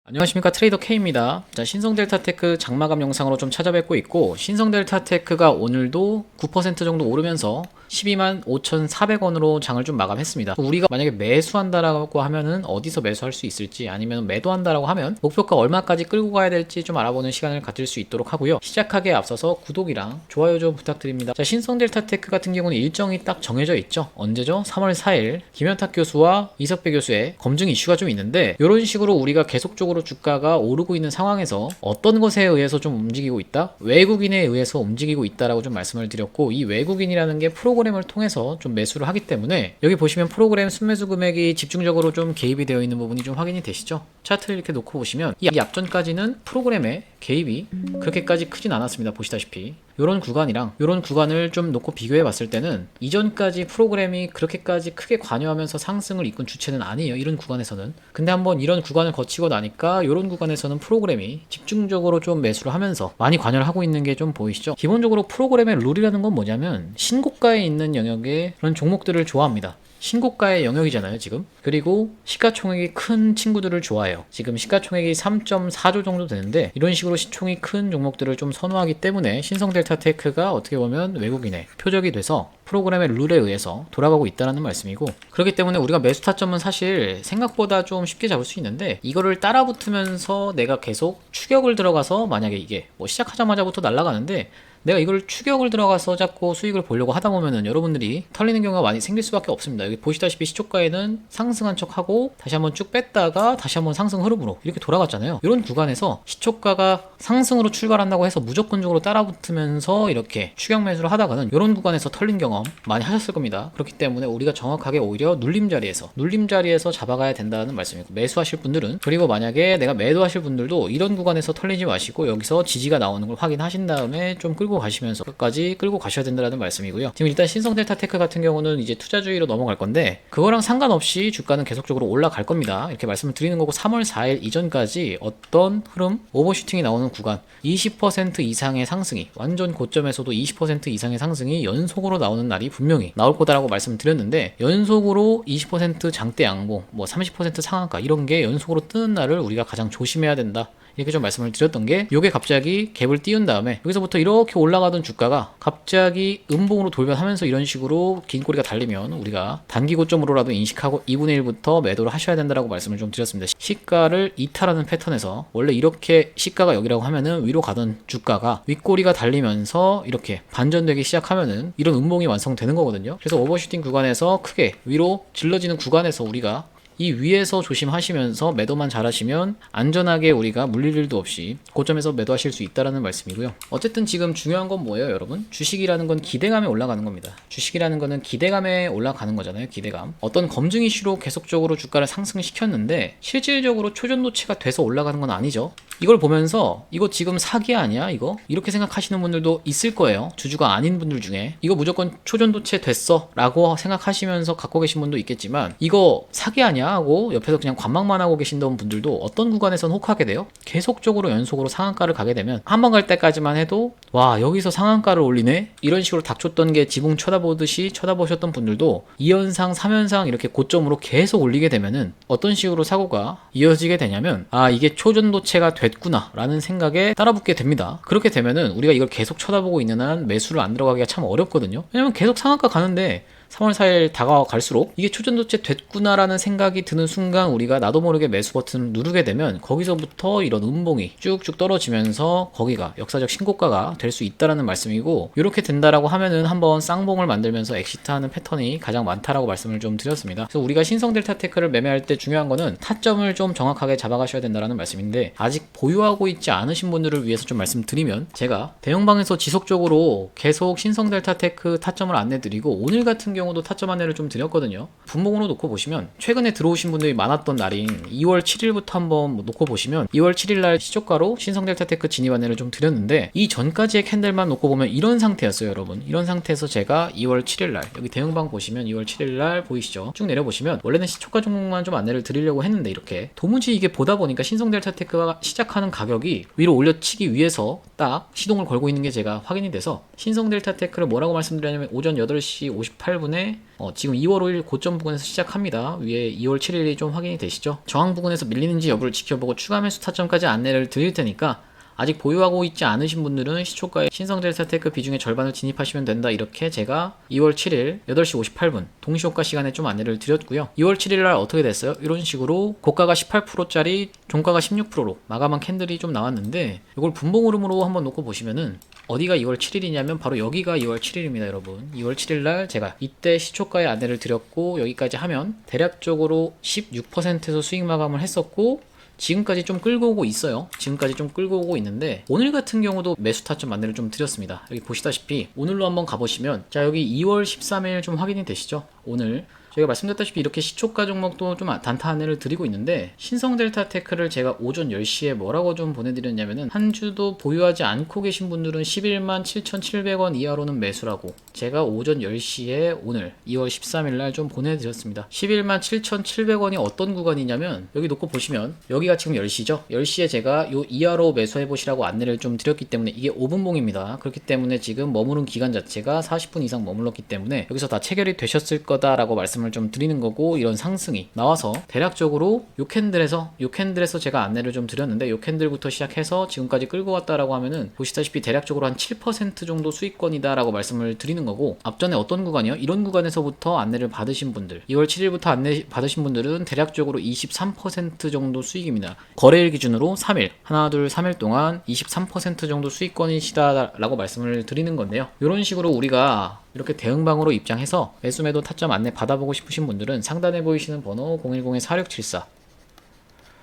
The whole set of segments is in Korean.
안녕하십니까, 트레이더 K입니다. 자, 신성델타테크 장마감 영상으로 좀 찾아뵙고 있고, 신성델타테크가 오늘도 9% 정도 오르면서 125,400원으로 장을 좀 마감했습니다. 우리가 만약에 매수한다라고 하면은 어디서 매수할 수 있을지, 아니면 매도한다라고 하면 목표가 얼마까지 끌고 가야 될지 좀 알아보는 시간을 가질 수 있도록 하고요. 시작하기에 앞서서 구독이랑 좋아요 좀 부탁드립니다. 자, 신성델타테크 같은 경우는 일정이 딱 정해져 있죠. 언제죠? 3월 4일 김현탁 교수와 이석배 교수의 검증 이슈가 좀 있는데, 이런 식으로 우리가 계속적으로 주가가 오르고 있는 상황에서 어떤 것에 의해서 좀 움직이고 있다? 외국인에 의해서 움직이고 있다라고 좀 말씀을 드렸고, 이 외국인이라는 게 프로그램을 통해서 좀 매수를 하기 때문에, 여기 보시면 프로그램 순매수 금액이 집중적으로 좀 개입이 되어 있는 부분이 좀 확인이 되시죠? 차트를 이렇게 놓고 보시면 이 앞전까지는 프로그램의 개입이 그렇게까지 크진 않았습니다. 보시다시피 이런 구간이랑 이런 구간을 좀 놓고 비교해 봤을 때는 이전까지 프로그램이 그렇게까지 크게 관여하면서 상승을 이끈 주체는 아니에요, 이런 구간에서는. 근데 한번 이런 구간을 거치고 나니까 이런 구간에서는 프로그램이 집중적으로 좀 매수를 하면서 많이 관여를 하고 있는 게 좀 보이시죠? 기본적으로 프로그램의 룰이라는 건 뭐냐면, 신고가에 있는 영역의 그런 종목들을 좋아합니다. 신고가의 영역이잖아요, 지금. 그리고 시가총액이 큰 친구들을 좋아해요. 지금 시가총액이 3.4조 정도 되는데, 이런 식으로 시총이 큰 종목들을 좀 선호하기 때문에 신성델타테크가 어떻게 보면 외국인의 표적이 돼서 프로그램의 룰에 의해서 돌아가고 있다는 말씀이고, 그렇기 때문에 우리가 매수 타점은 사실 생각보다 좀 쉽게 잡을 수 있는데, 이거를 따라 붙으면서 내가 계속 추격을 들어가서, 만약에 이게 뭐 시작하자마자부터 날아가는데 내가 이걸 추격을 들어가서 자꾸 수익을 보려고 하다 보면은 여러분들이 털리는 경우가 많이 생길 수밖에 없습니다. 여기 보시다시피 시초가에는 상승한 척하고 다시 한번 쭉 뺐다가 다시 한번 상승 흐름으로 이렇게 돌아갔잖아요. 이런 구간에서 시초가가 상승으로 출발한다고 해서 무조건적으로 따라붙으면서 이렇게 추격 매수를 하다가는 이런 구간에서 털린 경험 많이 하셨을 겁니다. 그렇기 때문에 우리가 정확하게 오히려 눌림 자리에서 잡아가야 된다는 말씀이고, 매수하실 분들은, 그리고 만약에 내가 매도하실 분들도 이런 구간에서 털리지 마시고 여기서 지지가 나오는 걸 확인하신 다음에 좀 끌고 가시면서 끝까지 끌고 가셔야 된다는 말씀이고요. 지금 일단 신성델타테크 같은 경우는 이제 투자주의로 넘어갈 건데, 그거랑 상관없이 주가는 계속적으로 올라갈 겁니다. 이렇게 말씀을 드리는 거고, 3월 4일 이전까지 어떤 흐름, 오버슈팅이 나오는 구간, 20% 이상의 상승이, 완전 고점에서도 20% 이상의 상승이 연속으로 나오는 날이 분명히 나올 거다라고 말씀드렸는데, 연속으로 20% 장대 양봉, 뭐 30% 상한가, 이런 게 연속으로 뜨는 날을 우리가 가장 조심해야 된다, 이렇게 좀 말씀을 드렸던 게, 요게 갑자기 갭을 띄운 다음에 여기서부터 이렇게 올라가던 주가가 갑자기 음봉으로 돌변하면서 이런 식으로 긴 꼬리가 달리면 우리가 단기 고점으로라도 인식하고 2분의 1부터 매도를 하셔야 된다라고 말씀을 좀 드렸습니다. 시가를 이탈하는 패턴에서, 원래 이렇게 시가가 여기라고 하면은 위로 가던 주가가 윗꼬리가 달리면서 이렇게 반전되기 시작하면은 이런 음봉이 완성되는 거거든요. 그래서 오버슈팅 구간에서 크게 위로 질러지는 구간에서 우리가 이 위에서 조심하시면서 매도만 잘하시면 안전하게 우리가 물릴 일도 없이 고점에서 매도하실 수 있다는 말씀이고요. 어쨌든 지금 중요한 건 뭐예요, 여러분? 주식이라는 건 기대감에 올라가는 겁니다. 주식이라는 거는 기대감에 올라가는 거잖아요, 기대감. 어떤 검증 이슈로 계속적으로 주가를 상승시켰는데 실질적으로 초전도체가 돼서 올라가는 건 아니죠. 이걸 보면서 이거 지금 사기 아니야, 이거? 이렇게 생각하시는 분들도 있을 거예요. 주주가 아닌 분들 중에. 이거 무조건 초전도체 됐어 라고 생각하시면서 갖고 계신 분도 있겠지만, 이거 사기 아니야 하고 옆에서 그냥 관망만 하고 계신던 분들도 어떤 구간에선 혹하게 돼요. 계속적으로 연속으로 상한가를 가게 되면, 한 번 갈 때까지만 해도 와, 여기서 상한가를 올리네? 이런 식으로 닥쳤던 게 지붕 쳐다보듯이 쳐다보셨던 분들도 2연상 3연상 이렇게 고점으로 계속 올리게 되면은 어떤 식으로 사고가 이어지게 되냐면, 아, 이게 초전도체가 됐구나 라는 생각에 따라붙게 됩니다. 그렇게 되면은 우리가 이걸 계속 쳐다보고 있는 한 매수를 안 들어가기가 참 어렵거든요. 왜냐면 계속 상한가 가는데 3월 4일 다가갈수록 이게 초전도체 됐구나라는 생각이 드는 순간 우리가 나도 모르게 매수 버튼을 누르게 되면 거기서부터 이런 음봉이 쭉쭉 떨어지면서 거기가 역사적 신고가가 될 수 있다라는 말씀이고, 이렇게 된다라고 하면은 한번 쌍봉을 만들면서 엑시트하는 패턴이 가장 많다라고 말씀을 좀 드렸습니다. 그래서 우리가 신성델타테크를 매매할 때 중요한 거는 타점을 좀 정확하게 잡아가셔야 된다라는 말씀인데, 아직 보유하고 있지 않으신 분들을 위해서 좀 말씀드리면, 제가 대형방에서 지속적으로 계속 신성델타테크 타점을 안내드리고 오늘 같은 경우도 타점 안내를 좀 드렸거든요. 분봉으로 놓고 보시면 최근에 들어오신 분들이 많았던 날인 2월 7일부터 한번 놓고 보시면, 2월 7일날 시초가로 신성델타테크 진입 안내를 좀 드렸는데, 이 전까지의 캔들만 놓고 보면 이런 상태였어요, 여러분. 이런 상태에서 제가 2월 7일날 여기 대형방 보시면 2월 7일날 보이시죠? 쭉 내려보시면 원래는 시초가 종목만 좀 안내를 드리려고 했는데, 이렇게 도무지 이게 보다 보니까 신성델타테크가 시작하는 가격이 위로 올려치기 위해서 딱 시동을 걸고 있는 게 제가 확인이 돼서, 신성델타테크를 뭐라고 말씀드렸냐면 오전 8시 58분 때문에 지금 2월 5일 고점 부근에서 시작합니다. 위에 2월 7일이 좀 확인이 되시죠? 저항 부근에서 밀리는지 여부를 지켜보고 추가 매수 타점까지 안내를 드릴 테니까 아직 보유하고 있지 않으신 분들은 시초가의 신성델타테크 비중의 절반을 진입하시면 된다. 이렇게 제가 2월 7일 8시 58분 동시효과 시간에 좀 안내를 드렸고요. 2월 7일 날 어떻게 됐어요? 이런 식으로 고가가 18%짜리 종가가 16%로 마감한 캔들이 좀 나왔는데 이걸 분봉 흐름으로 한번 놓고 보시면은 어디가 2월 7일이냐면 바로 여기가 2월 7일입니다, 여러분. 2월 7일 날 제가 이때 시초가에 안내를 드렸고 여기까지 하면 대략적으로 16%에서 수익 마감을 했었고 지금까지 좀 끌고 오고 있어요. 지금까지 좀 끌고 오고 있는데 오늘 같은 경우도 매수 타점 안내를 좀 드렸습니다. 여기 보시다시피 오늘로 한번 가보시면 자 여기 2월 13일 좀 확인이 되시죠? 오늘 저희가 말씀드렸다시피 이렇게 시초가 종목도 좀 단타 안내를 드리고 있는데 신성델타테크를 제가 오전 10시에 뭐라고 좀 보내드렸냐면은 한 주도 보유하지 않고 계신 분들은 11만 7,700원 이하로는 매수라고 제가 오전 10시에 오늘 2월 13일 날 좀 보내드렸습니다. 11만 7,700원이 어떤 구간이냐면 여기 놓고 보시면 여기가 지금 10시죠? 10시에 제가 요 이하로 매수해 보시라고 안내를 좀 드렸기 때문에 이게 5분봉입니다. 그렇기 때문에 지금 머무른 기간 자체가 40분 이상 머물렀기 때문에 여기서 다 체결이 되셨을 거다라고 말씀을 좀 드리는 거고 이런 상승이 나와서 대략적으로 요 캔들에서 제가 안내를 좀 드렸는데 요 캔들부터 시작해서 지금까지 끌고 왔다라고 하면은 보시다시피 대략적으로 한 7% 정도 수익권이다 라고 말씀을 드리는 거고 앞전에 어떤 구간이요? 이런 구간에서부터 안내를 받으신 분들 2월 7일부터 안내 받으신 분들은 대략적으로 23% 정도 수익입니다. 거래일 기준으로 3일 하나 둘 3일 동안 23% 정도 수익권이시다 라고 말씀을 드리는 건데요. 이런 식으로 우리가 이렇게 대응방으로 입장해서 매수매도 타점 안내 받아보고 싶으신 분들은 상단에 보이시는 번호 010-4674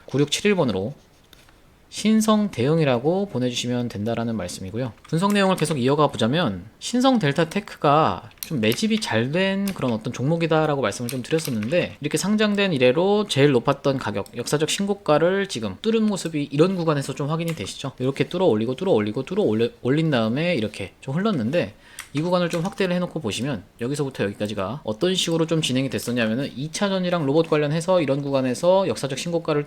9671번으로 신성 대응이라고 보내주시면 된다라는 말씀이고요. 분석 내용을 계속 이어가 보자면 신성 델타테크가 좀 매집이 잘 된 그런 어떤 종목이다라고 말씀을 좀 드렸었는데 이렇게 상장된 이래로 제일 높았던 가격 역사적 신고가를 지금 뚫은 모습이 이런 구간에서 좀 확인이 되시죠. 이렇게 뚫어 올리고 올린 다음에 이렇게 좀 흘렀는데 이 구간을 좀 확대를 해놓고 보시면 여기서부터 여기까지가 어떤 식으로 좀 진행이 됐었냐면은 2차전이랑 로봇 관련해서 이런 구간에서 역사적 신고가를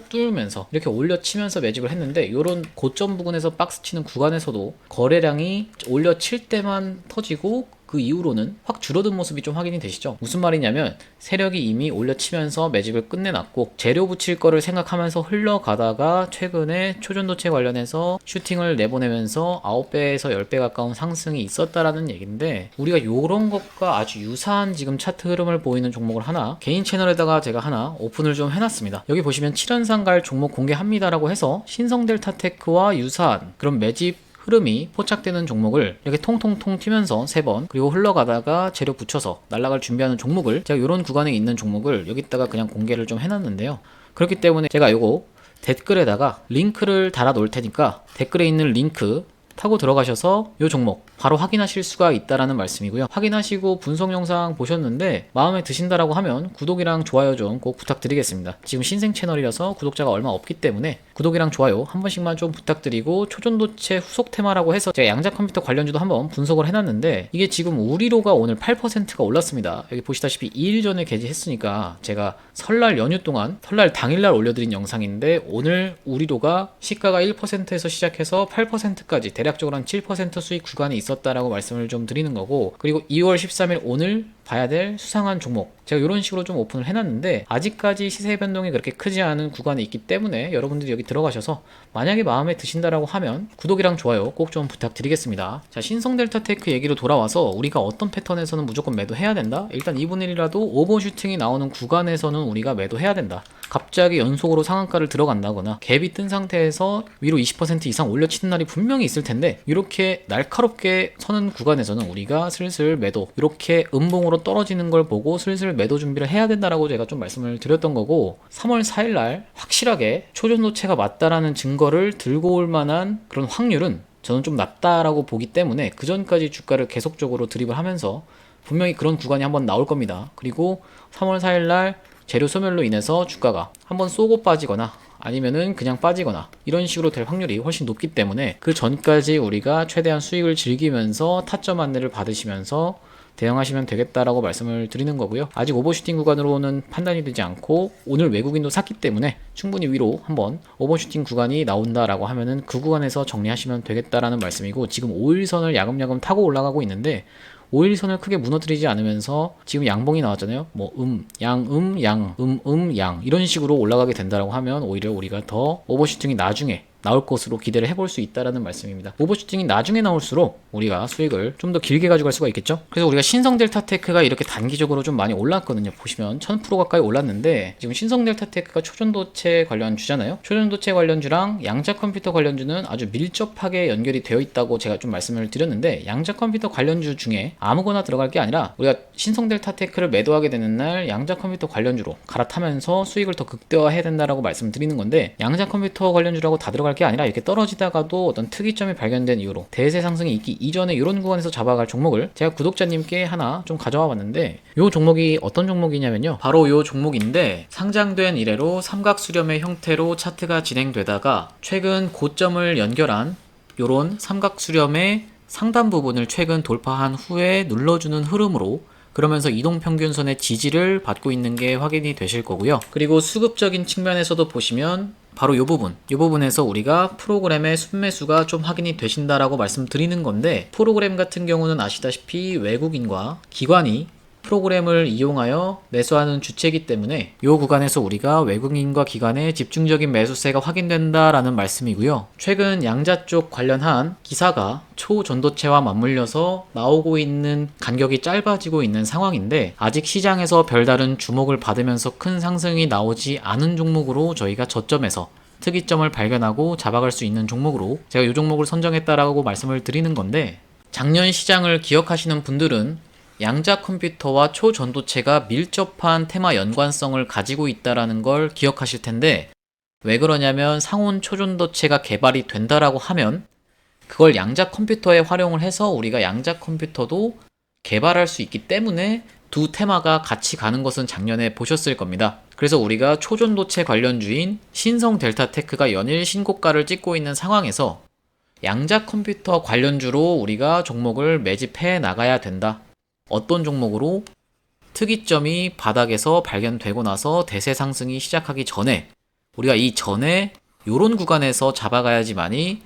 뚫면서 이렇게 올려치면서 매집을 했는데 이런 고점 부근에서 박스 치는 구간에서도 거래량이 올려칠 때만 터지고 그 이후로는 확 줄어든 모습이 좀 확인이 되시죠. 무슨 말이냐면 세력이 이미 올려치면서 매집을 끝내놨고 재료 붙일 거를 생각하면서 흘러가다가 최근에 초전도체 관련해서 슈팅을 내보내면서 9배에서 10배 가까운 상승이 있었다라는 얘기인데 우리가 요런 것과 아주 유사한 지금 차트 흐름을 보이는 종목을 하나 개인 채널에다가 제가 하나 오픈을 좀 해놨습니다. 여기 보시면 7연상 갈 종목 공개합니다라고 해서 신성델타테크와 유사한 그런 매집 흐름이 포착되는 종목을 이렇게 통통통 튀면서 3번 그리고 흘러가다가 재료 붙여서 날아갈 준비하는 종목을 제가 이런 구간에 있는 종목을 여기다가 그냥 공개를 좀 해놨는데요. 그렇기 때문에 제가 요거 댓글에다가 링크를 달아 놓을 테니까 댓글에 있는 링크 타고 들어가셔서 이 종목 바로 확인하실 수가 있다라는 말씀이고요. 확인하시고 분석 영상 보셨는데 마음에 드신다라고 하면 구독이랑 좋아요 좀 꼭 부탁드리겠습니다. 지금 신생 채널이라서 구독자가 얼마 없기 때문에 구독이랑 좋아요 한 번씩만 좀 부탁드리고 초전도체 후속 테마라고 해서 제가 양자 컴퓨터 관련주도 한번 분석을 해놨는데 이게 지금 우리로가 오늘 8%가 올랐습니다. 여기 보시다시피 2일 전에 게시했으니까 제가 설날 연휴 동안 설날 당일날 올려드린 영상인데 오늘 우리로가 시가가 1%에서 시작해서 8%까지 대략적으로 한 7% 수익 구간이 있었다라고 말씀을 좀 드리는 거고 그리고 2월 13일 오늘 봐야 될 수상한 종목 제가 이런 식으로 좀 오픈을 해놨는데 아직까지 시세 변동이 그렇게 크지 않은 구간이 있기 때문에 여러분들이 여기 들어가셔서 만약에 마음에 드신다라고 하면 구독이랑 좋아요 꼭 좀 부탁드리겠습니다. 자 신성델타테크 얘기로 돌아와서 우리가 어떤 패턴에서는 무조건 매도해야 된다? 일단 2분의 1이라도 오버슈팅이 나오는 구간에서는 우리가 매도해야 된다. 갑자기 연속으로 상한가를 들어간다거나 갭이 뜬 상태에서 위로 20% 이상 올려치는 날이 분명히 있을 텐데 이렇게 날카롭게 서는 구간에서는 우리가 슬슬 매도 이렇게 음봉으로 떨어지는 걸 보고 슬슬 매도 준비를 해야 된다라고 제가 좀 말씀을 드렸던 거고 3월 4일 날 확실하게 초전도체가 맞다라는 증거를 들고 올 만한 그런 확률은 저는 좀 낮다라고 보기 때문에 그 전까지 주가를 계속적으로 드립을 하면서 분명히 그런 구간이 한번 나올 겁니다. 그리고 3월 4일 날 재료 소멸로 인해서 주가가 한번 쏘고 빠지거나 아니면은 그냥 빠지거나 이런 식으로 될 확률이 훨씬 높기 때문에 그 전까지 우리가 최대한 수익을 즐기면서 타점 안내를 받으시면서 대응하시면 되겠다라고 말씀을 드리는 거고요. 아직 오버슈팅 구간으로는 판단이 되지 않고 오늘 외국인도 샀기 때문에 충분히 위로 한번 오버슈팅 구간이 나온다라고 하면은 그 구간에서 정리하시면 되겠다라는 말씀이고 지금 5일선을 야금야금 타고 올라가고 있는데 5일선을 크게 무너뜨리지 않으면서 지금 양봉이 나왔잖아요. 뭐 양 이런 식으로 올라가게 된다라고 하면 오히려 우리가 더 오버슈팅이 나중에 나올 것으로 기대를 해볼 수 있다라는 말씀입니다. 오버슈팅이 나중에 나올수록 우리가 수익을 좀 더 길게 가져갈 수가 있겠죠. 그래서 우리가 신성 델타테크가 이렇게 단기적으로 좀 많이 올랐거든요. 보시면 1000% 가까이 올랐는데 지금 신성 델타테크가 초전도체 관련주잖아요. 초전도체 관련주랑 양자 컴퓨터 관련주는 아주 밀접하게 연결이 되어 있다고 제가 좀 말씀을 드렸는데, 양자 컴퓨터 관련주 중에 아무거나 들어갈 게 아니라 우리가 신성 델타테크를 매도하게 되는 날 양자 컴퓨터 관련주로 갈아타면서 수익을 더 극대화해야 된다라고 말씀드리는 건데, 양자 컴퓨터 관련주라고 다 들어갈 게 아니라 이렇게 떨어지다가도 어떤 특이점이 발견된 이후로 대세 상승이 있기 이전에 이런 구간에서 잡아갈 종목을 제가 구독자님께 하나 좀 가져와 봤는데, 이 종목이 어떤 종목이냐면요, 바로 이 종목인데, 상장된 이래로 삼각수렴의 형태로 차트가 진행되다가 최근 고점을 연결한 요런 삼각수렴의 상단 부분을 최근 돌파한 후에 눌러주는 흐름으로, 그러면서 이동평균선의 지지를 받고 있는 게 확인이 되실 거고요. 그리고 수급적인 측면에서도 보시면 바로 이 부분에서 우리가 프로그램의 순매수가 좀 확인이 되신다라고 말씀드리는 건데, 프로그램 같은 경우는 아시다시피 외국인과 기관이 프로그램을 이용하여 매수하는 주체이기 때문에 이 구간에서 우리가 외국인과 기관의 집중적인 매수세가 확인된다라는 말씀이고요. 최근 양자 쪽 관련한 기사가 초전도체와 맞물려서 나오고 있는 간격이 짧아지고 있는 상황인데, 아직 시장에서 별다른 주목을 받으면서 큰 상승이 나오지 않은 종목으로 저희가 저점에서 특이점을 발견하고 잡아갈 수 있는 종목으로 제가 이 종목을 선정했다라고 말씀을 드리는 건데, 작년 시장을 기억하시는 분들은 양자 컴퓨터와 초전도체가 밀접한 테마 연관성을 가지고 있다라는 걸 기억하실 텐데, 왜 그러냐면 상온 초전도체가 개발이 된다라고 하면 그걸 양자 컴퓨터에 활용을 해서 우리가 양자 컴퓨터도 개발할 수 있기 때문에 두 테마가 같이 가는 것은 작년에 보셨을 겁니다. 그래서 우리가 초전도체 관련주인 신성 델타테크가 연일 신고가를 찍고 있는 상황에서 양자 컴퓨터 관련주로 우리가 종목을 매집해 나가야 된다. 어떤 종목으로? 특이점이 바닥에서 발견되고 나서 대세 상승이 시작하기 전에, 우리가 이 전에 요런 구간에서 잡아가야지만이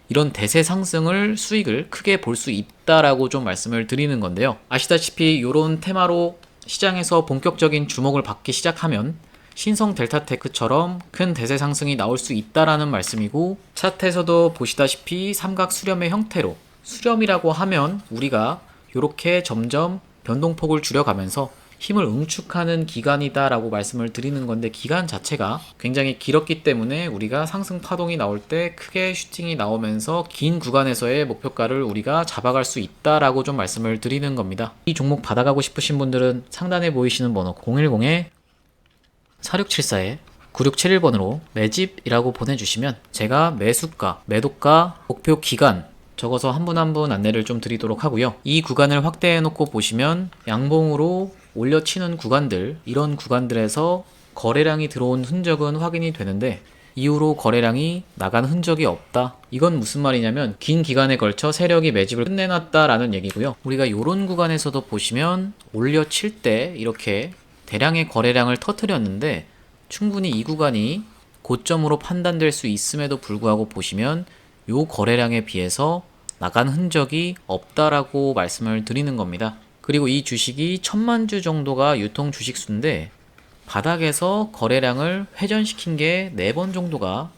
이런 대세 상승을 수익을 크게 볼 수 있다라고 좀 말씀을 드리는 건데요. 아시다시피 요런 테마로 시장에서 본격적인 주목을 받기 시작하면 신성 델타테크처럼 큰 대세 상승이 나올 수 있다라는 말씀이고, 차트에서도 보시다시피 삼각 수렴의 형태로, 수렴이라고 하면 우리가 이렇게 점점 변동폭을 줄여가면서 힘을 응축하는 기간이다 라고 말씀을 드리는 건데, 기간 자체가 굉장히 길었기 때문에 우리가 상승 파동이 나올 때 크게 슈팅이 나오면서 긴 구간에서의 목표가를 우리가 잡아갈 수 있다 라고 좀 말씀을 드리는 겁니다. 이 종목 받아가고 싶으신 분들은 상단에 보이시는 번호 010-4674-9671번으로 매집이라고 보내주시면 제가 매수가, 매도가, 목표 기간 적어서 한 분 한 분 안내를 좀 드리도록 하고요. 이 구간을 확대해 놓고 보시면 양봉으로 올려치는 구간들, 이런 구간들에서 거래량이 들어온 흔적은 확인이 되는데 이후로 거래량이 나간 흔적이 없다. 이건 무슨 말이냐면 긴 기간에 걸쳐 세력이 매집을 끝내놨다라는 얘기고요. 우리가 이런 구간에서도 보시면 올려칠 때 이렇게 대량의 거래량을 터뜨렸는데 충분히 이 구간이 고점으로 판단될 수 있음에도 불구하고 보시면 요 거래량에 비해서 나간 흔적이 없다라고 말씀을 드리는 겁니다. 그리고 이 주식이 1000만 주 정도가 유통 주식수인데 바닥에서 거래량을 회전시킨 게 4번 정도가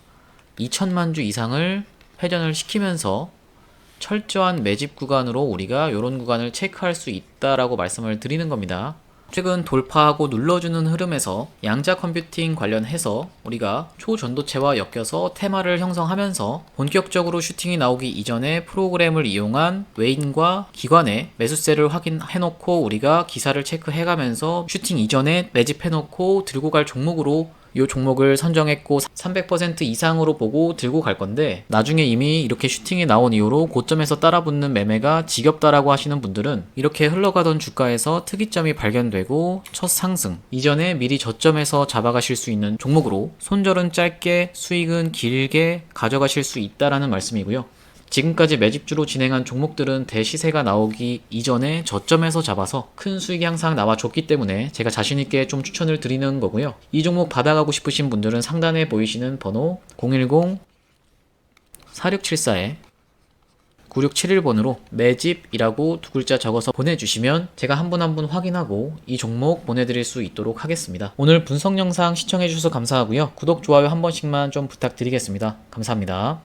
2000만 주 이상을 회전을 시키면서 철저한 매집 구간으로 우리가 이런 구간을 체크할 수 있다라고 말씀을 드리는 겁니다. 최근 돌파하고 눌러주는 흐름에서 양자 컴퓨팅 관련해서 우리가 초전도체와 엮여서 테마를 형성하면서 본격적으로 슈팅이 나오기 이전에 프로그램을 이용한 외인과 기관의 매수세를 확인해놓고 우리가 기사를 체크해가면서 슈팅 이전에 매집해놓고 들고 갈 종목으로 이 종목을 선정했고 300% 이상으로 보고 들고 갈 건데, 나중에 이미 이렇게 슈팅이 나온 이후로 고점에서 따라붙는 매매가 지겹다라고 하시는 분들은 이렇게 흘러가던 주가에서 특이점이 발견되고 첫 상승 이전에 미리 저점에서 잡아가실 수 있는 종목으로 손절은 짧게 수익은 길게 가져가실 수 있다라는 말씀이고요. 지금까지 매집주로 진행한 종목들은 대시세가 나오기 이전에 저점에서 잡아서 큰 수익이 항상 나와줬기 때문에 제가 자신있게 좀 추천을 드리는 거고요. 이 종목 받아가고 싶으신 분들은 상단에 보이시는 번호 9671번으로 매집이라고 두 글자 적어서 보내주시면 제가 한 분 한 분 확인하고 이 종목 보내드릴 수 있도록 하겠습니다. 오늘 분석 영상 시청해주셔서 감사하고요. 구독, 좋아요 한 번씩만 좀 부탁드리겠습니다. 감사합니다.